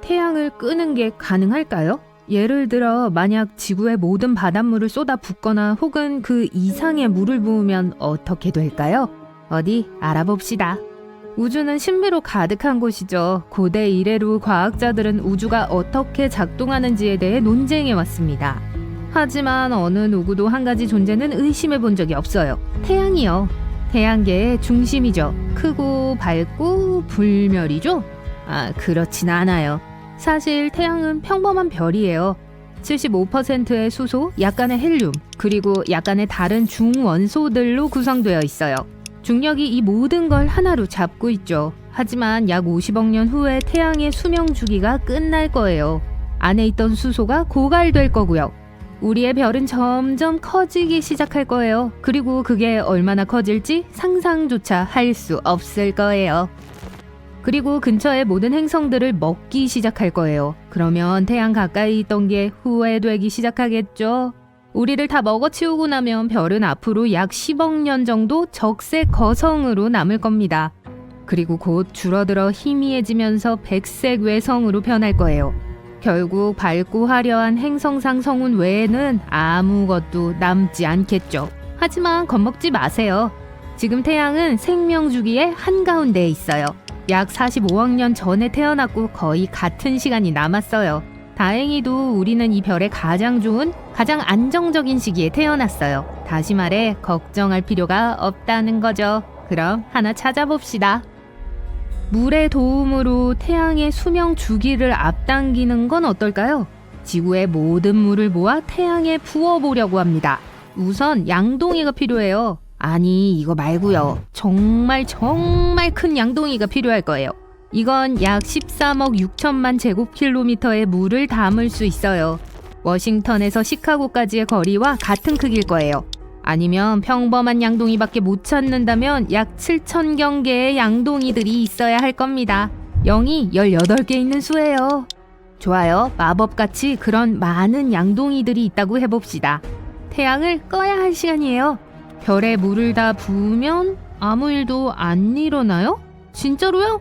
태양을 끄는 게 가능할까요? 예를 들어 만약 지구의 모든 바닷물을 쏟아 붓거나 혹은 그 이상의 물을 부으면 어떻게 될까요? 어디 알아봅시다. 우주는 신비로 가득한 곳이죠. 고대 이래로 과학자들은 우주가 어떻게 작동하는지에 대해 논쟁해 왔습니다. 하지만 어느 누구도 한 가지 존재는 의심해 본 적이 없어요. 태양이요. 태양계의 중심이죠. 크고 밝고 불멸이죠? 그렇진 않아요. 사실 태양은 평범한 별이에요. 75%의 수소, 약간의 헬륨, 그리고 약간의 다른 중원소들로 구성되어 있어요. 중력이 이 모든 걸 하나로 잡고 있죠. 하지만 약 50억 년 후에 태양의 수명 주기가 끝날 거예요. 안에 있던 수소가 고갈될 거고요. 우리의 별은 점점 커지기 시작할 거예요. 그리고 그게 얼마나 커질지 상상조차 할 수 없을 거예요. 그리고 근처의 모든 행성들을 먹기 시작할 거예요. 그러면 태양 가까이 있던 게 후회되기 시작하겠죠. 우리를 다 먹어치우고 나면 별은 앞으로 약 10억 년 정도 적색 거성으로 남을 겁니다. 그리고 곧 줄어들어 희미해지면서 백색 외성으로 변할 거예요. 결국 밝고 화려한 행성상 성운 외에는 아무것도 남지 않겠죠. 하지만 겁먹지 마세요. 지금 태양은 생명 주기의 한가운데에 있어요. 약 45억 년 전에 태어났고 거의 같은 시간이 남았어요. 다행히도 우리는 이 별의 가장 좋은, 가장 안정적인 시기에 태어났어요. 다시 말해 걱정할 필요가 없다는 거죠. 그럼 하나 찾아봅시다. 물의 도움으로 태양의 수명 주기를 앞당기는 건 어떨까요? 지구의 모든 물을 모아 태양에 부어보려고 합니다. 우선 양동이가 필요해요. 아니, 이거 말고요. 정말 큰 양동이가 필요할 거예요. 이건 약 13억 6천만 제곱킬로미터의 물을 담을 수 있어요. 워싱턴에서 시카고까지의 거리와 같은 크기일 거예요. 아니면 평범한 양동이밖에 못 찾는다면 약 7,000경 개의 양동이들이 있어야 할 겁니다. 0이 18개 있는 수예요. 좋아요. 마법같이 그런 많은 양동이들이 있다고 해봅시다. 태양을 꺼야 할 시간이에요. 별에 물을 다 부으면 아무 일도 안 일어나요? 진짜로요?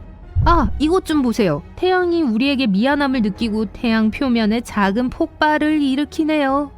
이것 좀 보세요. 태양이 우리에게 미안함을 느끼고 태양 표면에 작은 폭발을 일으키네요.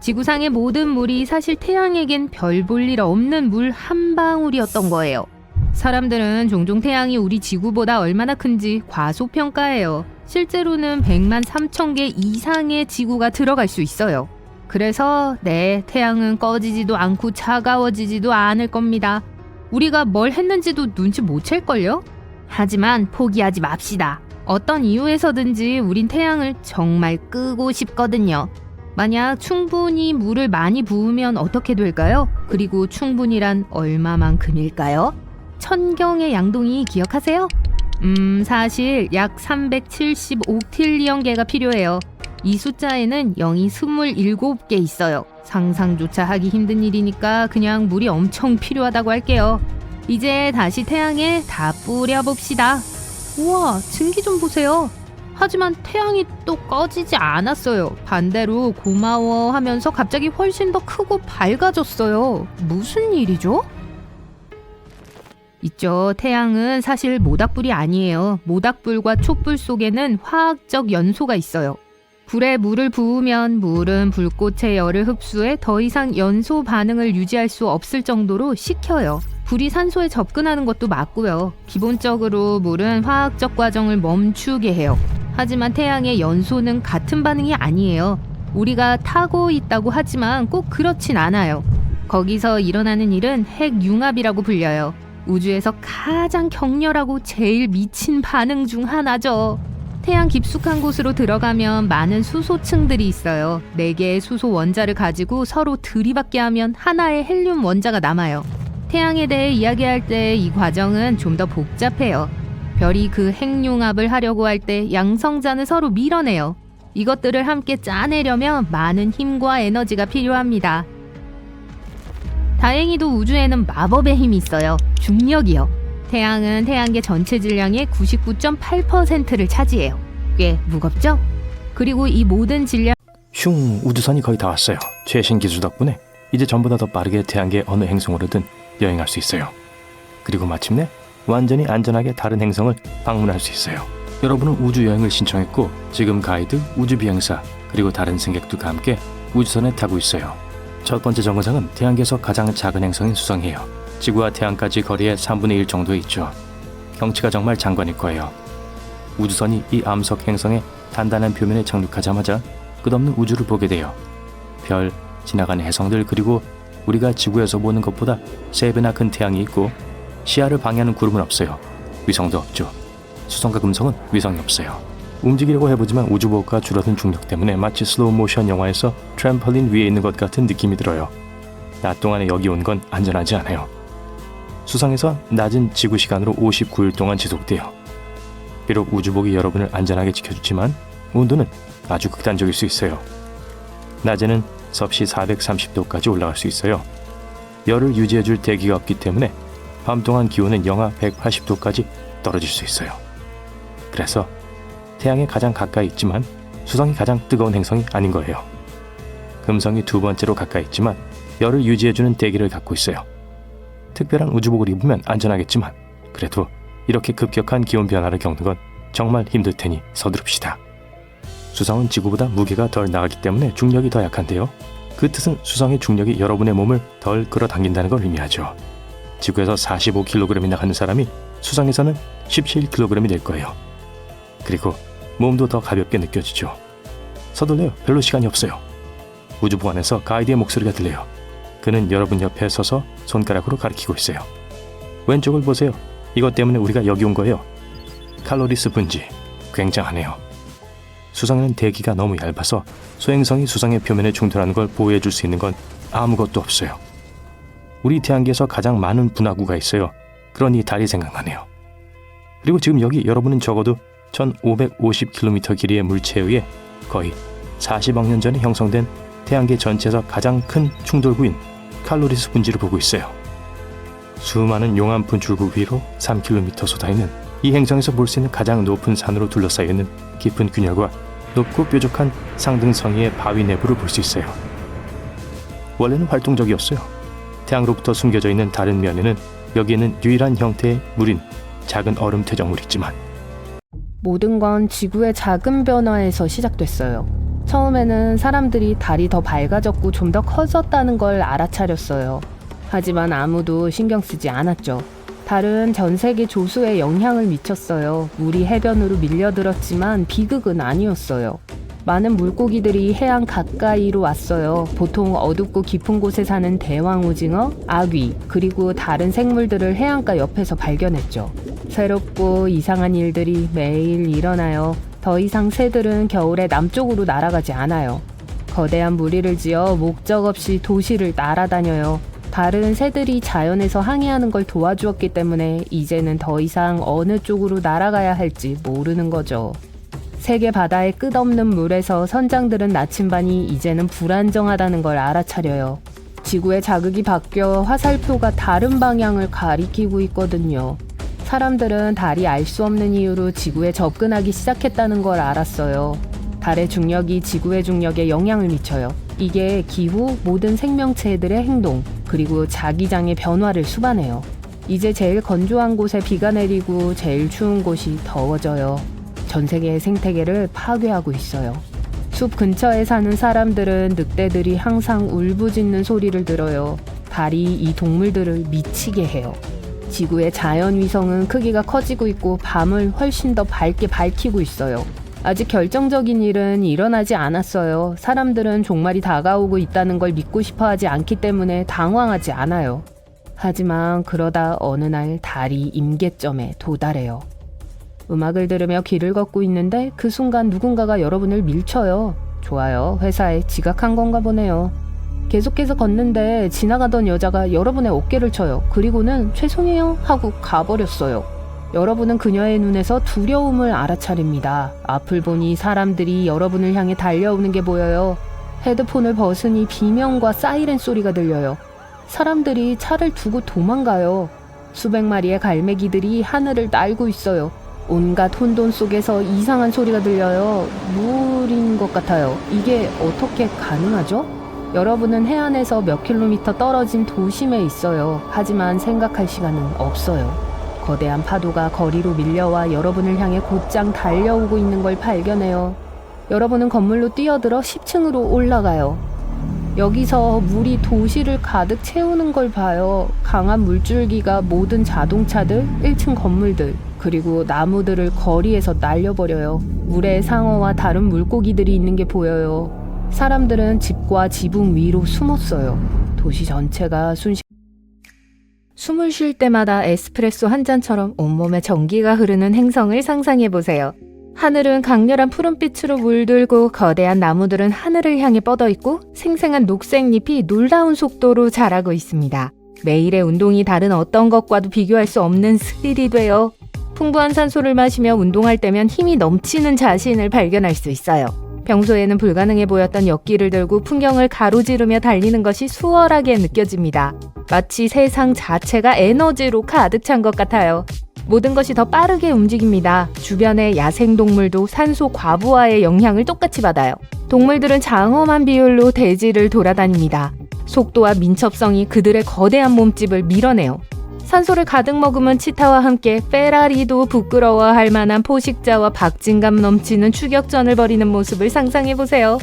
지구상의 모든 물이 사실 태양에겐 별 볼 일 없는 물 한 방울이었던 거예요. 사람들은 종종 태양이 우리 지구보다 얼마나 큰지 과소평가해요. 실제로는 100만 3천 개 이상의 지구가 들어갈 수 있어요. 그래서 태양은 꺼지지도 않고 차가워지지도 않을 겁니다. 우리가 뭘 했는지도 눈치 못 챌걸요? 하지만 포기하지 맙시다. 어떤 이유에서든지 우린 태양을 정말 끄고 싶거든요. 만약 충분히 물을 많이 부으면 어떻게 될까요? 그리고 충분히란 얼마만큼일까요? 1000경의 양동이 기억하세요? 사실 약 375틸리언 개가 필요해요. 이 숫자에는 0이 27개 있어요. 상상조차 하기 힘든 일이니까 그냥 물이 엄청 필요하다고 할게요. 이제 다시 태양에 다 뿌려봅시다. 우와, 증기 좀 보세요. 하지만 태양이 또 꺼지지 않았어요. 반대로 고마워 하면서 갑자기 훨씬 더 크고 밝아졌어요. 무슨 일이죠? 있죠. 태양은 사실 모닥불이 아니에요. 모닥불과 촛불 속에는 화학적 연소가 있어요. 불에 물을 부으면 물은 불꽃의 열을 흡수해 더 이상 연소 반응을 유지할 수 없을 정도로 식혀요. 불이 산소에 접근하는 것도 맞고요. 기본적으로 물은 화학적 과정을 멈추게 해요. 하지만 태양의 연소는 같은 반응이 아니에요. 우리가 타고 있다고 하지만 꼭 그렇진 않아요. 거기서 일어나는 일은 핵융합이라고 불려요. 우주에서 가장 격렬하고 제일 미친 반응 중 하나죠. 태양 깊숙한 곳으로 들어가면 많은 수소층들이 있어요. 4개의 수소 원자를 가지고 서로 들이받게 하면 하나의 헬륨 원자가 남아요. 태양에 대해 이야기할 때 이 과정은 좀 더 복잡해요. 별이 그 핵융합을 하려고 할 때 양성자는 서로 밀어내요. 이것들을 함께 짜내려면 많은 힘과 에너지가 필요합니다. 다행히도 우주에는 마법의 힘이 있어요. 중력이요. 태양은 태양계 전체 질량의 99.8%를 차지해요. 꽤 무겁죠? 그리고 이 모든 질량... 우주선이 거의 다 왔어요. 최신 기술 덕분에 이제 전보다 더 빠르게 태양계 어느 행성으로든 여행할 수 있어요. 그리고 마침내 완전히 안전하게 다른 행성을 방문할 수 있어요. 여러분은 우주여행을 신청했고 지금 가이드, 우주비행사, 그리고 다른 승객들과 함께 우주선에 타고 있어요. 첫 번째 정거장은 태양계에서 가장 작은 행성인 수성이에요. 지구와 태양까지 거리의 3분의 1 정도에 있죠. 경치가 정말 장관일 거예요. 우주선이 이 암석 행성의 단단한 표면에 착륙하자마자 끝없는 우주를 보게 돼요. 별, 지나가는 해성들, 그리고 우리가 지구에서 보는 것보다 3배나 큰 태양이 있고 시야를 방해하는 구름은 없어요. 위성도 없죠. 수성과 금성은 위성이 없어요. 움직이려고 해보지만 우주보호가 줄어든 중력 때문에 마치 슬로우 모션 영화에서 트램펄린 위에 있는 것 같은 느낌이 들어요. 낮 동안에 여기 온 건 안전하지 않아요. 수성에서 낮은 지구 시간으로 59일 동안 지속돼요. 비록 우주복이 여러분을 안전하게 지켜주지만 온도는 아주 극단적일 수 있어요. 낮에는 섭씨 430도까지 올라갈 수 있어요. 열을 유지해줄 대기가 없기 때문에 밤 동안 기온은 영하 180도까지 떨어질 수 있어요. 그래서 태양에 가장 가까이 있지만 수성이 가장 뜨거운 행성이 아닌 거예요. 금성이 두 번째로 가까이 있지만 열을 유지해주는 대기를 갖고 있어요. 특별한 우주복을 입으면 안전하겠지만 그래도 이렇게 급격한 기온 변화를 겪는 건 정말 힘들 테니 서두릅시다. 수성은 지구보다 무게가 덜 나가기 때문에 중력이 더 약한데요. 그 뜻은 수성의 중력이 여러분의 몸을 덜 끌어당긴다는 걸 의미하죠. 지구에서 45kg이 나가는 사람이 수성에서는 17kg이 될 거예요. 그리고 몸도 더 가볍게 느껴지죠. 서둘러요. 별로 시간이 없어요. 우주복 안에서 가이드의 목소리가 들려요. 그는 여러분 옆에 서서 손가락으로 가리키고 있어요. 왼쪽을 보세요. 이것 때문에 우리가 여기 온 거예요. 칼로리스 분지. 굉장하네요. 수성에는 대기가 너무 얇아서 소행성이 수성의 표면에 충돌하는 걸 보호해 줄 수 있는 건 아무것도 없어요. 우리 태양계에서 가장 많은 분화구가 있어요. 그러니 달이 생각나네요. 그리고 지금 여기 여러분은 적어도 1550km 길이의 물체에 의해 거의 40억 년 전에 형성된 태양계 전체에서 가장 큰 충돌구인 칼로리스 분지를 보고 있어요. 수많은 용암 분출구 위로 3km 솟아있는 이 행성에서 볼 수 있는 가장 높은 산으로 둘러싸여 있는 깊은 균열과 높고 뾰족한 상등성이의 바위 내부를 볼 수 있어요. 원래는 활동적이었어요. 태양으로부터 숨겨져 있는 다른 면에는 여기에는 유일한 형태의 물인 작은 얼음 퇴적물이 있지만 모든 건 지구의 작은 변화에서 시작됐어요. 처음에는 사람들이 달이 더 밝아졌고 좀 더 커졌다는 걸 알아차렸어요. 하지만 아무도 신경 쓰지 않았죠. 달은 전 세계 조수에 영향을 미쳤어요. 물이 해변으로 밀려들었지만 비극은 아니었어요. 많은 물고기들이 해안 가까이로 왔어요. 보통 어둡고 깊은 곳에 사는 대왕 오징어, 아귀, 그리고 다른 생물들을 해안가 옆에서 발견했죠. 새롭고 이상한 일들이 매일 일어나요. 더 이상 새들은 겨울에 남쪽으로 날아가지 않아요. 거대한 무리를 지어 목적 없이 도시를 날아다녀요. 달은 새들이 자연에서 항해하는 걸 도와주었기 때문에 이제는 더 이상 어느 쪽으로 날아가야 할지 모르는 거죠. 세계 바다의 끝없는 물에서 선장들은 나침반이 이제는 불안정하다는 걸 알아차려요. 지구의 자극이 바뀌어 화살표가 다른 방향을 가리키고 있거든요. 사람들은 달이 알 수 없는 이유로 지구에 접근하기 시작했다는 걸 알았어요. 달의 중력이 지구의 중력에 영향을 미쳐요. 이게 기후, 모든 생명체들의 행동, 그리고 자기장의 변화를 수반해요. 이제 제일 건조한 곳에 비가 내리고 제일 추운 곳이 더워져요. 전 세계의 생태계를 파괴하고 있어요. 숲 근처에 사는 사람들은 늑대들이 항상 울부짖는 소리를 들어요. 달이 이 동물들을 미치게 해요. 지구의 자연 위성은 크기가 커지고 있고 밤을 훨씬 더 밝게 밝히고 있어요. 아직 결정적인 일은 일어나지 않았어요. 사람들은 종말이 다가오고 있다는 걸 믿고 싶어 하지 않기 때문에 당황하지 않아요. 하지만 그러다 어느 날 달이 임계점에 도달해요. 음악을 들으며 길을 걷고 있는데 그 순간 누군가가 여러분을 밀쳐요. 좋아요. 회사에 지각한 건가 보네요. 계속해서 걷는데 지나가던 여자가 여러분의 어깨를 쳐요. 그리고는 죄송해요 하고 가버렸어요. 여러분은 그녀의 눈에서 두려움을 알아차립니다. 앞을 보니 사람들이 여러분을 향해 달려오는 게 보여요. 헤드폰을 벗으니 비명과 사이렌 소리가 들려요. 사람들이 차를 두고 도망가요. 수백 마리의 갈매기들이 하늘을 날고 있어요. 온갖 혼돈 속에서 이상한 소리가 들려요. 물인 것 같아요. 이게 어떻게 가능하죠? 여러분은 해안에서 몇 킬로미터 떨어진 도심에 있어요. 하지만 생각할 시간은 없어요. 거대한 파도가 거리로 밀려와 여러분을 향해 곧장 달려오고 있는 걸 발견해요. 여러분은 건물로 뛰어들어 10층으로 올라가요. 여기서 물이 도시를 가득 채우는 걸 봐요. 강한 물줄기가 모든 자동차들, 1층 건물들, 그리고 나무들을 거리에서 날려버려요. 물에 상어와 다른 물고기들이 있는 게 보여요. 사람들은 집과 지붕 위로 숨었어요. 도시 전체가 숨을 쉴 때마다 에스프레소 한 잔처럼 온몸에 전기가 흐르는 행성을 상상해보세요. 하늘은 강렬한 푸른빛으로 물들고 거대한 나무들은 하늘을 향해 뻗어있고 생생한 녹색잎이 놀라운 속도로 자라고 있습니다. 매일의 운동이 다른 어떤 것과도 비교할 수 없는 스릴이 돼요. 풍부한 산소를 마시며 운동할 때면 힘이 넘치는 자신을 발견할 수 있어요. 평소에는 불가능해 보였던 역기를 들고 풍경을 가로지르며 달리는 것이 수월하게 느껴집니다. 마치 세상 자체가 에너지로 가득 찬 것 같아요. 모든 것이 더 빠르게 움직입니다. 주변의 야생동물도 산소 과부하의 영향을 똑같이 받아요. 동물들은 장엄한 비율로 대지를 돌아다닙니다. 속도와 민첩성이 그들의 거대한 몸집을 밀어내요. 산소를 가득 머금은 치타와 함께 페라리도 부끄러워할 만한 포식자와 박진감 넘치는 추격전을 벌이는 모습을 상상해보세요.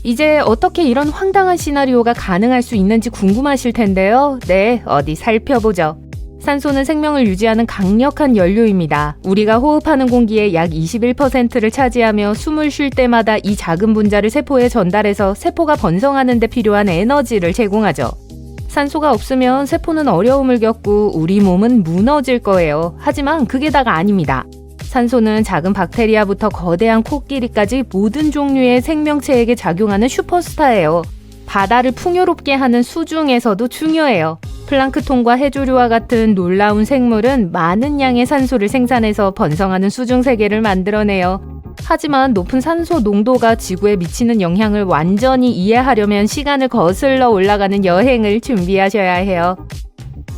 이제 어떻게 이런 황당한 시나리오가 가능할 수 있는지 궁금하실 텐데요. 네, 어디 살펴보죠. 산소는 생명을 유지하는 강력한 연료입니다. 우리가 호흡하는 공기의 약 21%를 차지하며 숨을 쉴 때마다 이 작은 분자를 세포에 전달해서 세포가 번성하는 데 필요한 에너지를 제공하죠. 산소가 없으면 세포는 어려움을 겪고 우리 몸은 무너질 거예요. 하지만 그게 다가 아닙니다. 산소는 작은 박테리아부터 거대한 코끼리까지 모든 종류의 생명체에게 작용하는 슈퍼스타예요. 바다를 풍요롭게 하는 수 중에서도 중요해요. 플랑크톤과 해조류와 같은 놀라운 생물은 많은 양의 산소를 생산해서 번성하는 수중 세계를 만들어내요. 하지만 높은 산소 농도가 지구에 미치는 영향을 완전히 이해하려면 시간을 거슬러 올라가는 여행을 준비하셔야 해요.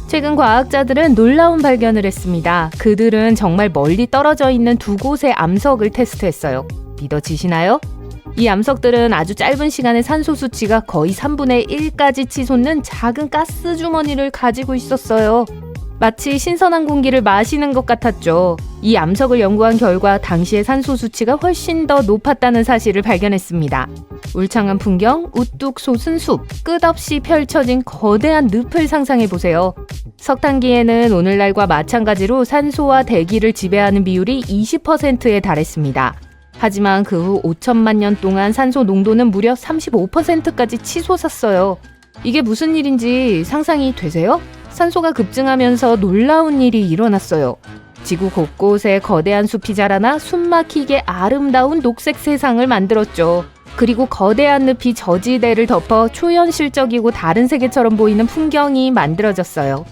최근 과학자들은 놀라운 발견을 했습니다. 그들은 정말 멀리 떨어져 있는 두 곳의 암석을 테스트했어요. 믿어지시나요? 이 암석들은 아주 짧은 시간에 산소 수치가 거의 3분의 1까지 치솟는 작은 가스 주머니를 가지고 있었어요. 마치 신선한 공기를 마시는 것 같았죠. 이 암석을 연구한 결과 당시의 산소 수치가 훨씬 더 높았다는 사실을 발견했습니다. 울창한 풍경, 우뚝 솟은 숲, 끝없이 펼쳐진 거대한 늪을 상상해보세요. 석탄기에는 오늘날과 마찬가지로 산소와 대기를 지배하는 비율이 20%에 달했습니다. 하지만 그 후 5천만 년 동안 산소 농도는 무려 35%까지 치솟았어요. 이게 무슨 일인지 상상이 되세요? 산소가 급증하면서 놀라운 일이 일어났어요. 지구 곳곳에 거대한 숲이 자라나 숨막히게 아름다운 녹색 세상을 만들었죠. 그리고 거대한 늪이 저지대를 덮어 초현실적이고 다른 세계처럼 보이는 풍경이 만들어졌어요.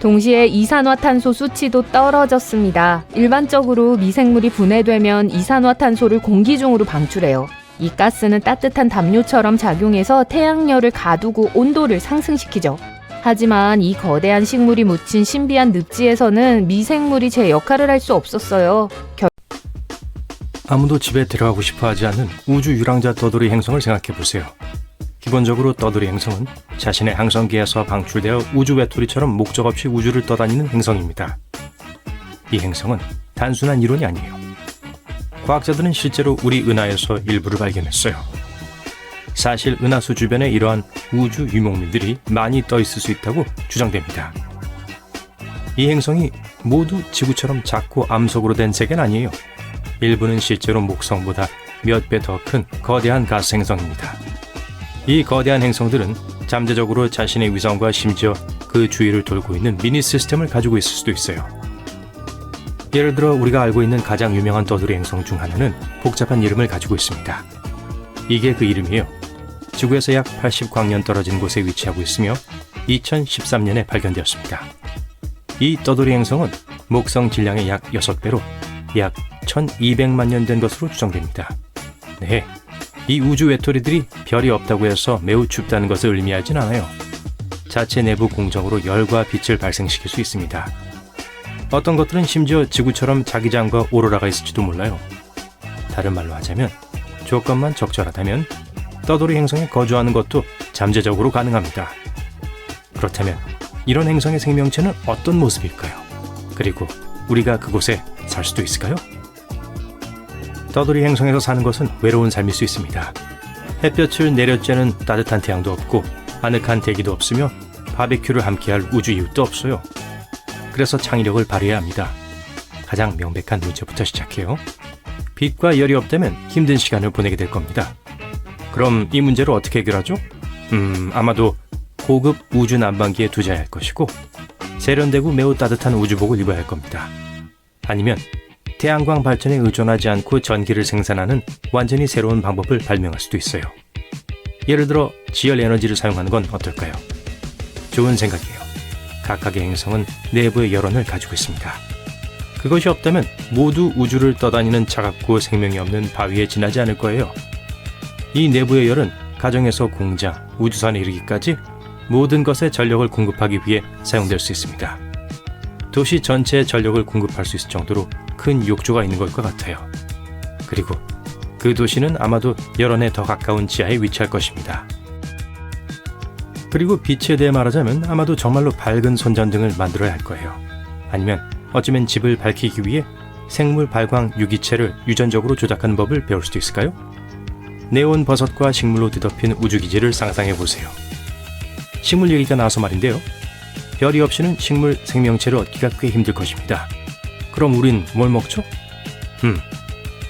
동시에 이산화탄소 수치도 떨어졌습니다. 일반적으로 미생물이 분해되면 이산화탄소를 공기 중으로 방출해요. 이 가스는 따뜻한 담요처럼 작용해서 태양열을 가두고 온도를 상승시키죠. 하지만 이 거대한 식물이 묻힌 신비한 늪지에서는 미생물이 제 역할을 할 수 없었어요. 아무도 집에 들어가고 싶어 하지 않는 우주 유랑자 떠돌이 행성을 생각해 보세요. 기본적으로 떠돌이 행성은 자신의 항성기에서 방출되어 우주 외톨이처럼 목적 없이 우주를 떠다니는 행성입니다. 이 행성은 단순한 이론이 아니에요. 과학자들은 실제로 우리 은하에서 일부를 발견했어요. 사실 은하수 주변에 이러한 우주 유목민들이 많이 떠 있을 수 있다고 주장됩니다. 이 행성이 모두 지구처럼 작고 암석으로 된 세계는 아니에요. 일부는 실제로 목성보다 몇 배 더 큰 거대한 가스 행성입니다. 이 거대한 행성들은 잠재적으로 자신의 위성과 심지어 그 주위를 돌고 있는 미니 시스템을 가지고 있을 수도 있어요. 예를 들어 우리가 알고 있는 가장 유명한 떠돌이 행성 중 하나는 복잡한 이름을 가지고 있습니다. 이게 그 이름이에요. 지구에서 약 80광년 떨어진 곳에 위치하고 있으며 2013년에 발견되었습니다. 이 떠돌이 행성은 목성 질량의 약 6배로 약 1200만 년 된 것으로 추정됩니다. 네, 이 우주 외톨이들이 별이 없다고 해서 매우 춥다는 것을 의미하진 않아요. 자체 내부 공정으로 열과 빛을 발생시킬 수 있습니다. 어떤 것들은 심지어 지구처럼 자기장과 오로라가 있을지도 몰라요. 다른 말로 하자면 조건만 적절하다면 떠돌이 행성에 거주하는 것도 잠재적으로 가능합니다. 그렇다면 이런 행성의 생명체는 어떤 모습일까요? 그리고 우리가 그곳에 살 수도 있을까요? 떠돌이 행성에서 사는 것은 외로운 삶일 수 있습니다. 햇볕을 내려쬐는 따뜻한 태양도 없고 아늑한 대기도 없으며 바베큐를 함께할 우주 이웃도 없어요. 그래서 창의력을 발휘해야 합니다. 가장 명백한 문제부터 시작해요. 빛과 열이 없다면 힘든 시간을 보내게 될 겁니다. 그럼 이 문제를 어떻게 해결하죠? 아마도 고급 우주 난방기에 투자해야 할 것이고 세련되고 매우 따뜻한 우주복을 입어야 할 겁니다. 아니면 태양광 발전에 의존하지 않고 전기를 생산하는 완전히 새로운 방법을 발명할 수도 있어요. 예를 들어 지열 에너지를 사용하는 건 어떨까요? 좋은 생각이에요. 각각의 행성은 내부의 열원을 가지고 있습니다. 그것이 없다면 모두 우주를 떠다니는 차갑고 생명이 없는 바위에 지나지 않을 거예요. 이 내부의 열은 가정에서 공장, 우주선에 이르기까지 모든 것에 전력을 공급하기 위해 사용될 수 있습니다. 도시 전체에 전력을 공급할 수 있을 정도로 큰 욕조가 있는 것과 같아요. 그리고 그 도시는 아마도 열원에 더 가까운 지하에 위치할 것입니다. 그리고 빛에 대해 말하자면 아마도 정말로 밝은 손전등을 만들어야 할 거예요. 아니면 어쩌면 집을 밝히기 위해 생물 발광 유기체를 유전적으로 조작하는 법을 배울 수도 있을까요? 네온 버섯과 식물로 뒤덮인 우주기지를 상상해 보세요. 식물 얘기가 나와서 말인데요. 별이 없이는 식물 생명체를 얻기가 꽤 힘들 것입니다. 그럼 우린 뭘 먹죠?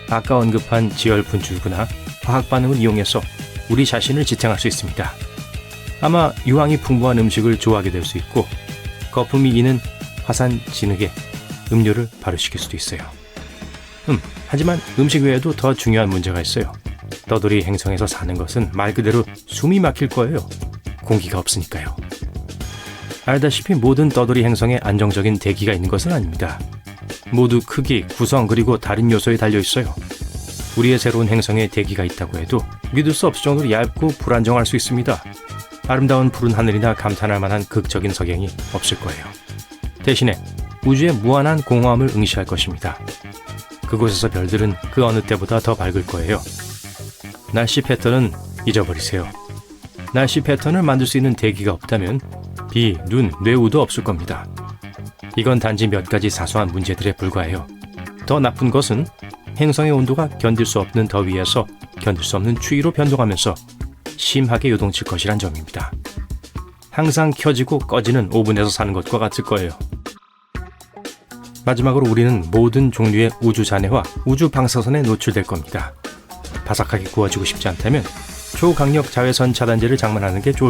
아까 언급한 지열 분출구나 화학 반응을 이용해서 우리 자신을 지탱할 수 있습니다. 아마 유황이 풍부한 음식을 좋아하게 될 수 있고 거품이 이는 화산 진흙에 음료를 발효시킬 수도 있어요. 하지만 음식 외에도 더 중요한 문제가 있어요. 떠돌이 행성에서 사는 것은 말 그대로 숨이 막힐 거예요. 공기가 없으니까요. 알다시피 모든 떠돌이 행성에 안정적인 대기가 있는 것은 아닙니다. 모두 크기, 구성 그리고 다른 요소에 달려 있어요. 우리의 새로운 행성에 대기가 있다고 해도 믿을 수 없을 정도로 얇고 불안정할 수 있습니다. 아름다운 푸른 하늘이나 감탄할 만한 극적인 석양이 없을 거예요. 대신에 우주의 무한한 공허함을 응시할 것입니다. 그곳에서 별들은 그 어느 때보다 더 밝을 거예요. 날씨 패턴은 잊어버리세요. 날씨 패턴을 만들 수 있는 대기가 없다면 비, 눈, 뇌우도 없을 겁니다. 이건 단지 몇 가지 사소한 문제들에 불과해요. 더 나쁜 것은 행성의 온도가 견딜 수 없는 더위에서 견딜 수 없는 추위로 변동하면서 심하게 요동칠 것이란 점입니다. 항상 켜지고 꺼지는 오븐에서 사는 것과 같을 거예요. 마지막으로 우리는 모든 종류의 우주 잔해와 우주 방사선에 노출될 겁니다. 바삭하게 구워지고 싶지 않다면 초강력 자외선 차단제를 장만하는 게 좋을